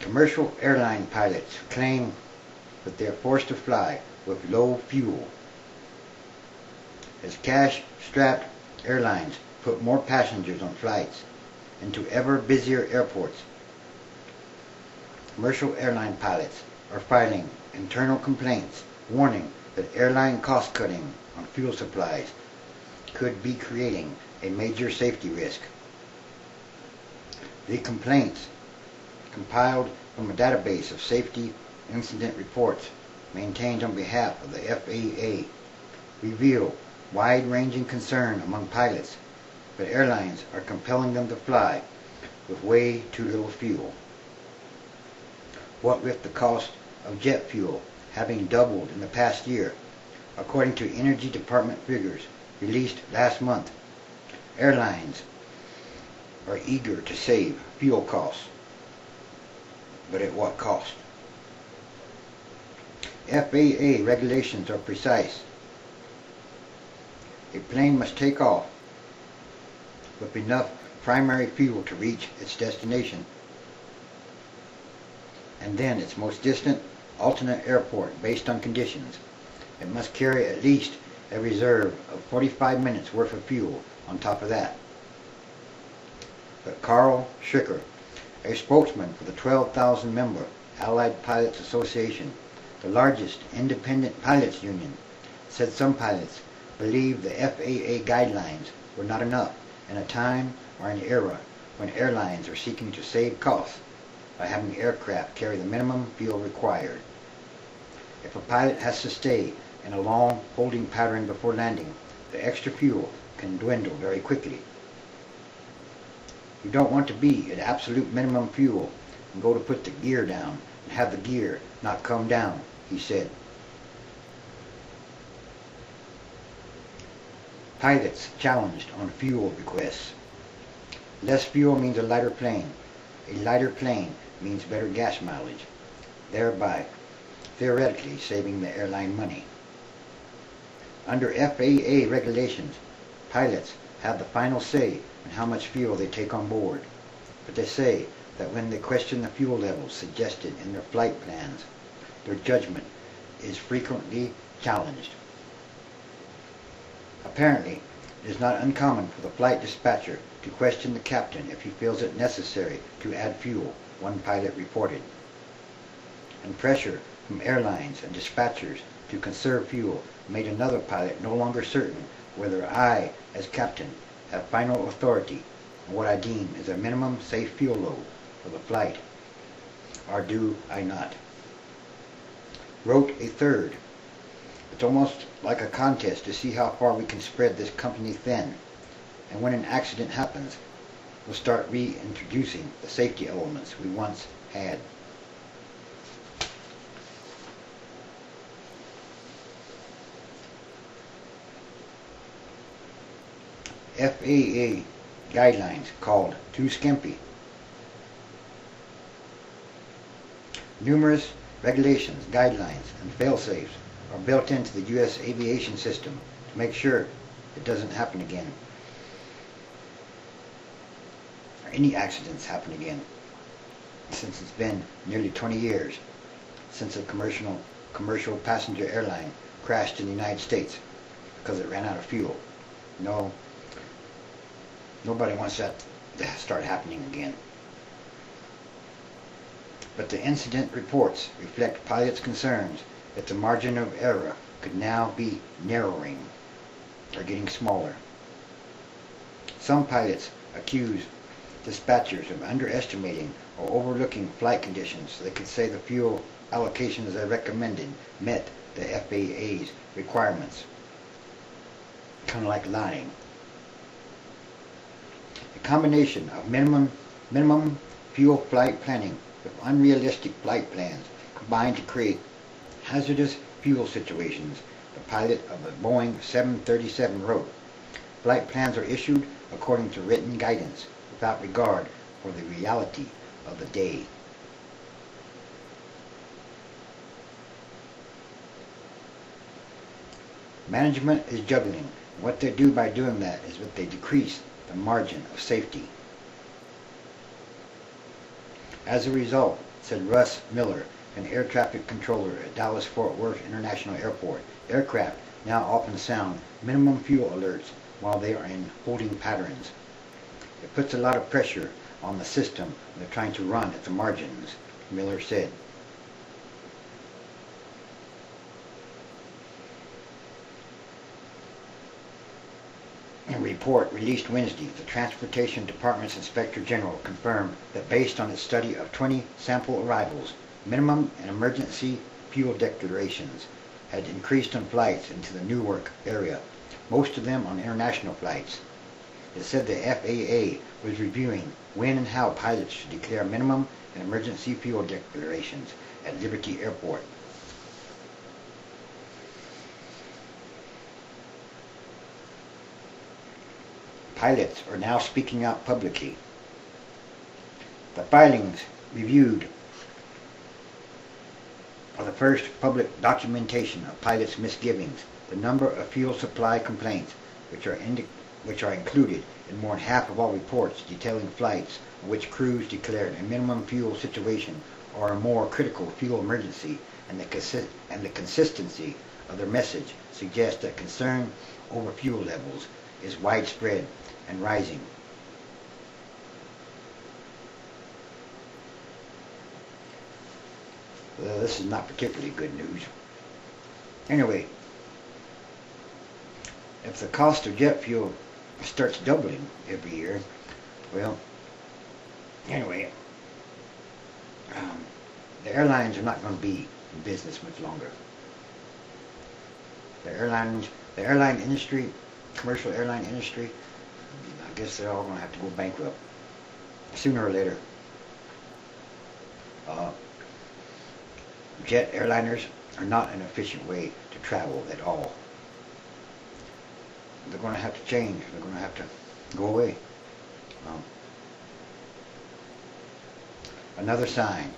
Commercial airline pilots claim that they are forced to fly with low fuel as cash-strapped airlines put more passengers on flights into ever busier airports. Commercial airline pilots are filing internal complaints warning that airline cost-cutting on fuel supplies could be creating a major safety risk. The complaints, compiled from a database of safety incident reports maintained on behalf of the FAA, reveal wide-ranging concern among pilots that airlines are compelling them to fly with way too little fuel. What with the cost of jet fuel having doubled in the past year, according to Energy Department figures released last month, airlines are eager to save fuel costs. But at what cost? FAA regulations are precise. A plane must take off with enough primary fuel to reach its destination, and then its most distant alternate airport based on conditions. It must carry at least a reserve of 45 minutes worth of fuel on top of that. But Carl Schricker, a spokesman for the 12,000-member Allied Pilots Association, the largest independent pilots union, said some pilots believe the FAA guidelines were not enough in a time or an era when airlines are seeking to save costs by having aircraft carry the minimum fuel required. If a pilot has to stay in a long holding pattern before landing, the extra fuel can dwindle very quickly. You don't want to be at absolute minimum fuel and go to put the gear down and have the gear not come down, he said. Pilots challenged on fuel requests. Less fuel means a lighter plane. A lighter plane means better gas mileage, thereby theoretically saving the airline money. Under FAA regulations, pilots have the final say on how much fuel they take on board, but they say that when they question the fuel levels suggested in their flight plans, their judgment is frequently challenged. Apparently, it is not uncommon for the flight dispatcher to question the captain if he feels it necessary to add fuel, one pilot reported. And pressure from airlines and dispatchers to conserve fuel made another pilot no longer certain whether I, as captain, have final authority on what I deem is a minimum safe fuel load for the flight, or do I not? Wrote a third. It's almost like a contest to see how far we can spread this company thin, and when an accident happens, we'll start reintroducing the safety elements we once had. FAA guidelines called too skimpy. Numerous regulations, guidelines, and fail-safes are built into the U.S. aviation system to make sure it doesn't happen again, or any accidents happen again, since it's been nearly 20 years since a commercial passenger airline crashed in the United States because it ran out of fuel. No, nobody wants that to start happening again. But the incident reports reflect pilots' concerns that the margin of error could now be narrowing or getting smaller. Some pilots accuse dispatchers of underestimating or overlooking flight conditions so they could say the fuel allocations they recommended met the FAA's requirements. Kind of like lying. A combination of minimum fuel flight planning with unrealistic flight plans combined to create hazardous fuel situations, the pilot of a Boeing 737 wrote. Flight plans are issued according to written guidance without regard for the reality of the day. Management is juggling. What they do by doing that is that they decrease the margin of safety. As a result, said Russ Miller, an air traffic controller at Dallas-Fort Worth International Airport. Aircraft now often sound minimum fuel alerts while they are in holding patterns. It puts a lot of pressure on the system they're trying to run at the margins, Miller said. In a report released Wednesday, the Transportation Department's Inspector General confirmed that based on its study of 20 sample arrivals, minimum and emergency fuel declarations had increased on flights into the Newark area, most of them on international flights. It said the FAA was reviewing when and how pilots should declare minimum and emergency fuel declarations at Liberty Airport. Pilots are now speaking out publicly. The filings reviewed are the first public documentation of pilots' misgivings. The number of fuel supply complaints, which are included in more than half of all reports detailing flights in which crews declared a minimum fuel situation or a more critical fuel emergency, and the consistency of their message suggests that concern over fuel levels is widespread and rising. Well, this is not particularly good news. Anyway, if the cost of jet fuel starts doubling every year, well, anyway, the airlines are not going to be in business much longer. The airline industry, commercial airline industry, I guess they're all going to have to go bankrupt sooner or later. Jet airliners are not an efficient way to travel at all. They're going to have to change. They're going to have to go away. Another sign